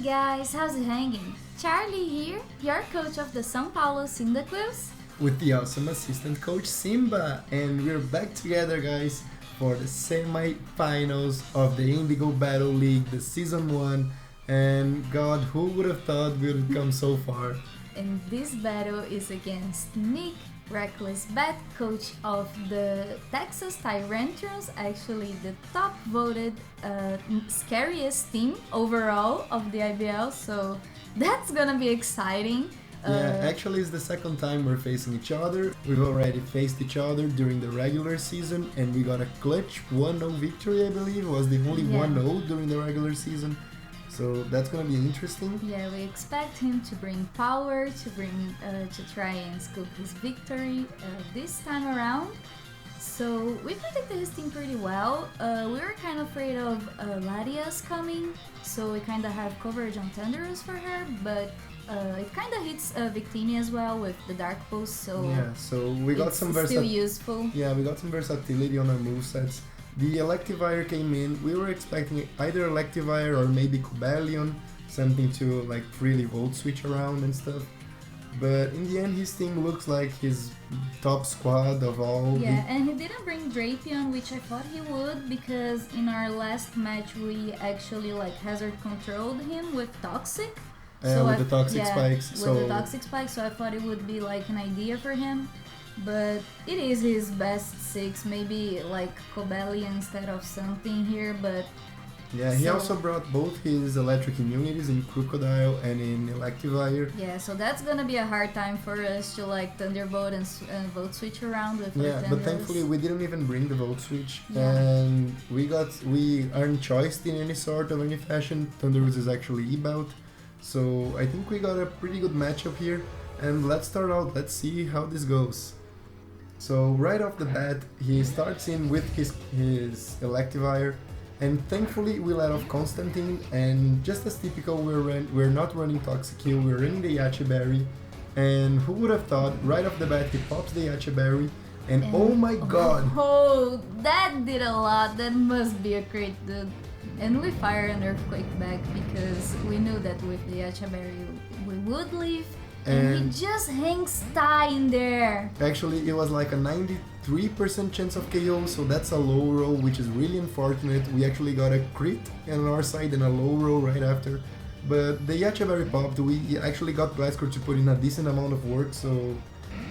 guys, how's it hanging? Charlie here, your coach of the São Paulo Cyndaquils. With the awesome assistant coach Simba, and we're back together guys for the semi-finals of the Indigo Battle League, the season 1, and god, who would have thought we would come so far. And this battle is against Nick, RecklessBat, coach of the Texas Tyrantrums, actually the top voted scariest team overall of the IBL, so that's gonna be exciting. Yeah, actually it's the second time we're facing each other. We've already faced each other during the regular season and we got a clutch 1-0 victory, I believe. It was the only 1-0 during the regular season. So that's gonna be interesting. Yeah, we expect him to bring power, to try and scoop his victory this time around. So we predicted his team pretty well. We were kind of afraid of Ladia's coming, so we kind of have coverage on Thunderous for her, but it kind of hits Victini as well with the Dark Pulse, so yeah, so we got some still useful. Yeah, we got some versatility on our movesets. The Electivire came in. We were expecting either Electivire or maybe Gladion, something to like freely Volt Switch around and stuff. But in the end, his team looks like his top squad of all. Yeah, and he didn't bring Drapion, which I thought he would, because in our last match we actually like hazard controlled him with Toxic. With the Toxic Spikes. With the Toxic Spikes, so I thought it would be like an idea for him. But it is his best 6, maybe like Cobelli instead of something here, but... Yeah, he also brought both his electric immunities in Crocodile and in Electivire. Yeah, so that's gonna be a hard time for us to like Thunderbolt and Volt Switch around with. Yeah, but thankfully we didn't even bring the Volt Switch, and we aren't choiced in any sort of any fashion. Thunderous is actually E-bout, so I think we got a pretty good matchup here. And let's start out. Let's see how this goes. So right off the bat, he starts in with his Electivire, and thankfully we let off Constantine, and just as typical, we're not running Toxickill, we're running the Yache Berry, and who would have thought, right off the bat he pops the Yache Berry, and oh my god! Oh, that did a lot, that must be a great dude. And we fire an Earthquake back because we knew that with the Yache Berry we would leave. And he just hangs tie in there. Actually, it was like a 93% chance of KO, so that's a low roll, which is really unfortunate. We actually got a crit on our side and a low roll right after. But the Yache Berry popped, we actually got Glasgow to put in a decent amount of work, so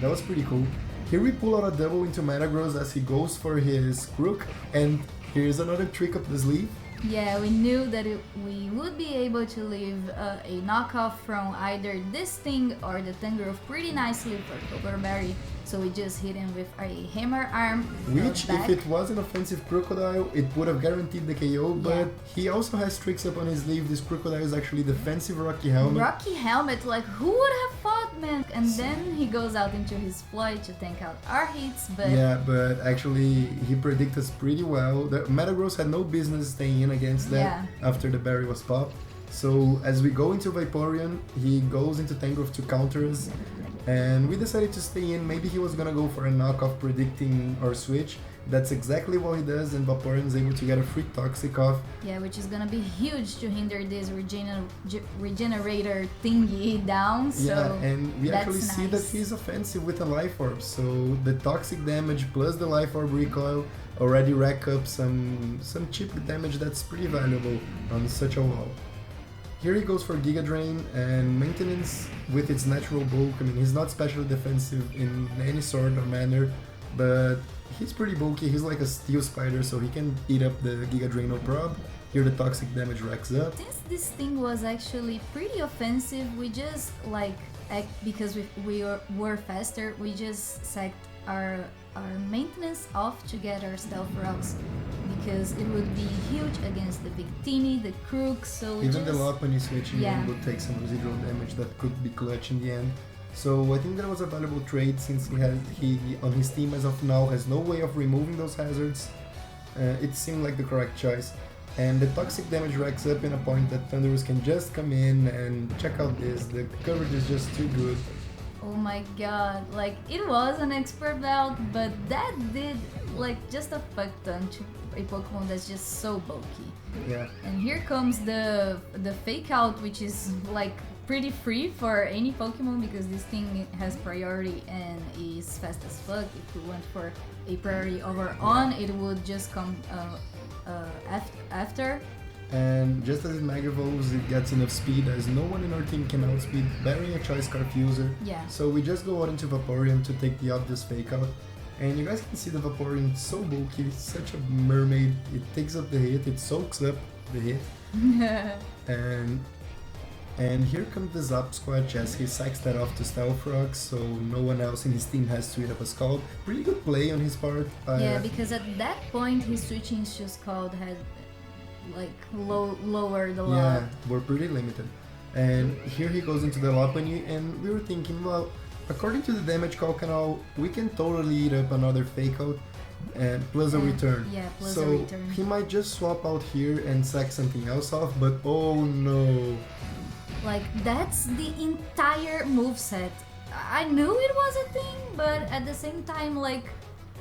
that was pretty cool. Here we pull out a double into Metagross as he goes for his Crook, and here's another trick up the sleeve. Yeah, we knew that we would be able to leave a knockoff from either this thing or the Tangrowth pretty nicely for Coverberry, so we just hit him with a Hammer Arm. Which, if it was an offensive Crocodile, it would have guaranteed the KO, but he also has tricks up on his sleeve. This Crocodile is actually defensive Rocky Helmet. Rocky Helmet, like who would have thought, man? And then he goes out into his Floyd to tank out our hits, but... Yeah, but actually he predicted us pretty well. The Metagross had no business staying in against that after the berry was popped. So as we go into Vaporeon, he goes into Tangrowth to counter us, and we decided to stay in. Maybe he was gonna go for a knockoff predicting our switch. That's exactly what he does, and Vaporeon is able to get a free Toxic off. Yeah, which is gonna be huge to hinder this regenerator thingy down. So yeah, and we actually see that he's offensive with a Life Orb, so the Toxic damage plus the Life Orb recoil already rack up some cheap damage that's pretty valuable on such a wall. Here he goes for Giga Drain and maintenance with its natural bulk. I mean, he's not specially defensive in any sort of manner, but he's pretty bulky. He's like a steel spider, so he can eat up the Giga Drain no prob. Here the Toxic damage racks up. Since this thing was actually pretty offensive, we just like, because we were faster, we just sacked our maintenance off to get our Stealth Rocks, because it would be huge against the Victini, the Crook, so even the Lopunny switch in the end would take some residual damage that could be clutch in the end. So I think that was a valuable trade, since he on his team as of now has no way of removing those hazards. It seemed like the correct choice. And the Toxic damage racks up in a point that Thunderous can just come in and check out this. The coverage is just too good. Oh my god, like it was an expert belt, but that did like just a fuck ton to a Pokemon that's just so bulky. Yeah. And here comes the fake out, which is like pretty free for any Pokemon because this thing has priority and is fast as fuck. If we went for a priority over on, it would just come after. And just as it Mega Evolves, it gets enough speed as no one in our team can outspeed, barring a Choice Scarf user. Yeah. So we just go out into Vaporeon to take the obvious fake out. And you guys can see the Vaporeon, it's so bulky, it's such a mermaid. It takes up the hit, it soaks up the hit. And here comes the Zap Squatch as he sacks that off to Stealth Rock, so no one else in his team has to eat up a Scald. Pretty good play on his part. Yeah, because at that point his switching to Scald had like lowered a lot. Yeah, we're pretty limited. And here he goes into the Lopunny, and we were thinking, well, according to the damage call canal, we can totally eat up another fake out and plus a return. Yeah, plus so a return. He might just swap out here and sack something else off, but oh no. Like that's the entire moveset. I knew it was a thing, but at the same time, like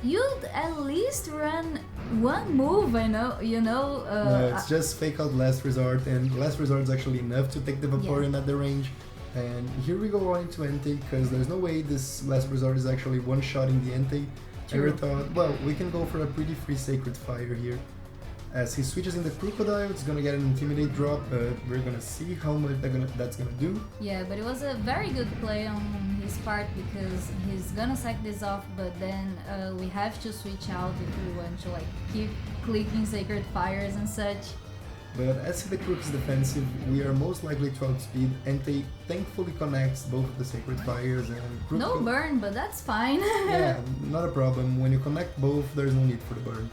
you'd at least run one move. No, it's just fake out Last Resort, and Last Resort is actually enough to take the Vaporeon at the range. And here we go on into Entei, because there's no way this Last Resort is actually one-shotting the Entei. And we thought, well, we can go for a pretty free Sacred Fire here. As he switches in the Crocodile, it's gonna get an Intimidate drop, but we're gonna see how much that's gonna do. Yeah, but it was a very good play on his part because he's gonna sack this off, but then we have to switch out if we want to like keep clicking Sacred Fires and such. But as the Crook is defensive, we are most likely to outspeed. Entei thankfully connects both of the Sacred Fires and Crook. No burn, but that's fine. Yeah, not a problem. When you connect both, there's no need for the burn.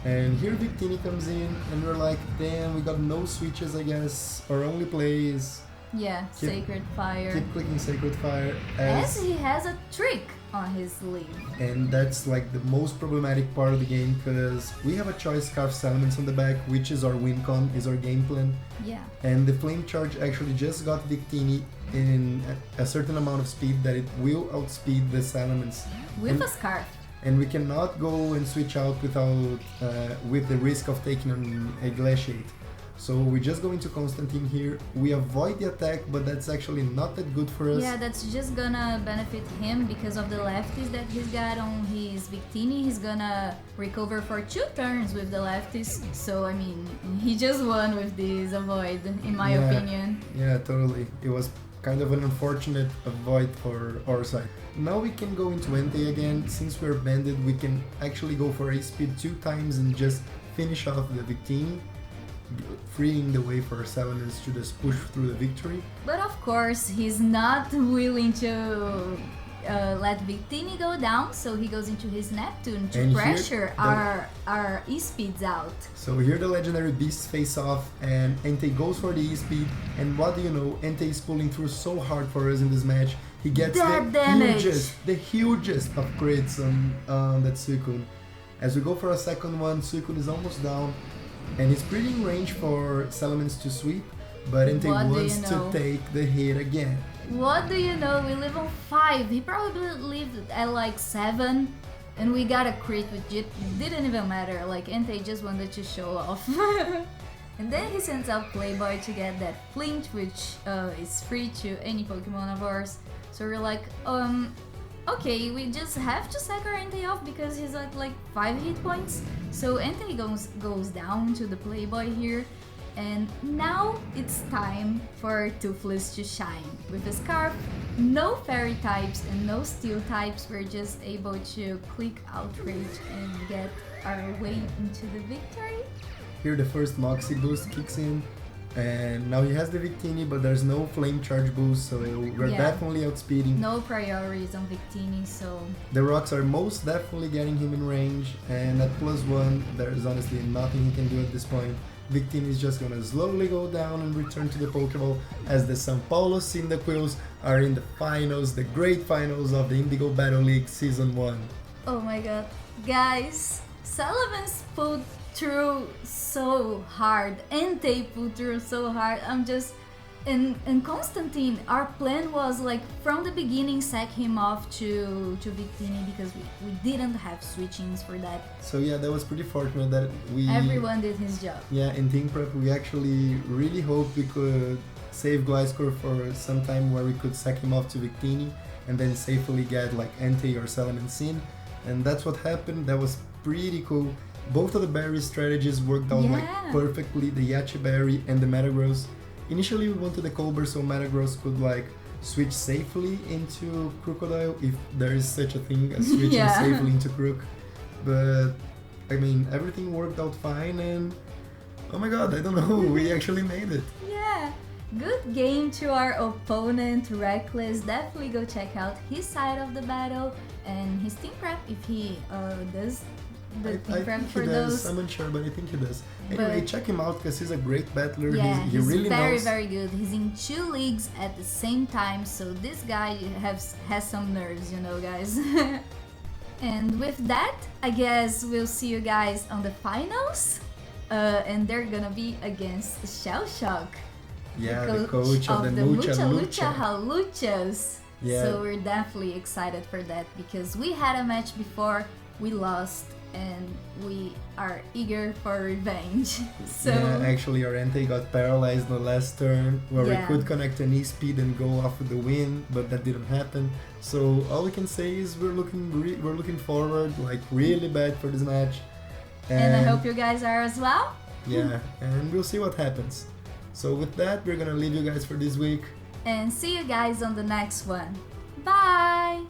And here Victini comes in, and we're like, damn, we got no switches, I guess. Our only play is... Yeah, Sacred Fire. Keep clicking Sacred Fire. As he has a trick on his sleeve. And that's like the most problematic part of the game, because we have a Choice Scarf Salamence on the back, which is our win con, is our game plan. Yeah. And the Flame Charge actually just got Victini in a certain amount of speed that it will outspeed the Salamence. With a Scarf. And we cannot go and switch out without with the risk of taking a Glaciate. So we just go into Constantine here. We avoid the attack, but that's actually not that good for us. Yeah, that's just gonna benefit him because of the lefties that he's got on his Victini. He's gonna recover for 2 turns with the lefties. So, I mean, he just won with this avoid, in my opinion. Yeah, totally. It was kind of an unfortunate avoid for our side. Now we can go into Entei again. Since we're banded, we can actually go for A-Speed 2 times and just finish off the Victini, freeing the way for Salamence to just push through the victory. But of course, he's not willing to let Victini go down, so he goes into his Neptune to pressure our E-Speeds out. So here the legendary beasts face off, and Entei goes for the E-Speed, and what do you know, Entei is pulling through so hard for us in this match. He gets the hugest of crits on that Suicune. As we go for a second one, Suicune is almost down, and he's pretty in range for Salamence to sweep, but Entei wants to take the hit again. What do you know? We live on 5. He probably lived at like 7, and we got a crit, which it didn't even matter. Like Entei just wanted to show off. And then he sends out Playboy to get that Flint, which is free to any Pokemon of ours. So we're like, okay, we just have to sack our Entei off because he's at like 5 hit points. So Entei goes down to the Playboy here. And now it's time for Toothless to shine. With a Scarf, no Fairy types and no Steel types, we're just able to click Outrage and get our way into the victory. Here the first Moxie boost kicks in, and now he has the Victini, but there's no Flame Charge boost, so we're definitely outspeeding. No priorities on Victini, so... The rocks are most definitely getting him in range, and at +1, there's honestly nothing he can do at this point. Victini is just gonna slowly go down and return to the Pokeball as the São Paulo Cyndaquils are in the finals, the great finals of the Indigo Battle League Season 1. Oh my god. Guys, Salamence pulled through so hard, Entei pulled through so hard. I'm just And Constantine, our plan was like from the beginning sack him off to Victini because we didn't have switchings for that. So yeah, that was pretty fortunate that everyone did his job. Yeah, in team prep we actually really hoped we could save Gliscor for some time where we could sack him off to Victini and then safely get like Entei or Salamence Sin, and that's what happened. That was pretty cool. Both of the berry strategies worked out like perfectly, the Yache berry and the Metagross. Initially we wanted the Colbur so Metagross could like switch safely into Crocodile, if there is such a thing as switching safely into Crook. But I mean, everything worked out fine, and oh my god, I don't know, we actually made it. Yeah, good game to our opponent, Reckless. Definitely go check out his side of the battle and his team prep if he does. I think he does. I'm unsure, but I think he does. Anyway, check him out because he's a great battler. Yeah, he really knows. Very good. He's in 2 leagues at the same time, so this guy has some nerves, you know, guys. And with that, I guess we'll see you guys on the finals, and they're gonna be against Shell Shock. Yeah, the coach of the Mucha Haluchas. Yeah. So we're definitely excited for that because we had a match before, we lost, and we are eager for revenge. So yeah, actually our Entei got paralyzed in the last turn where we could connect an E-speed and go off with the win, but that didn't happen. So all we can say is we're looking forward like really bad for this match. And I hope you guys are as well. Yeah, and we'll see what happens. So with that, we're gonna leave you guys for this week. And see you guys on the next one. Bye!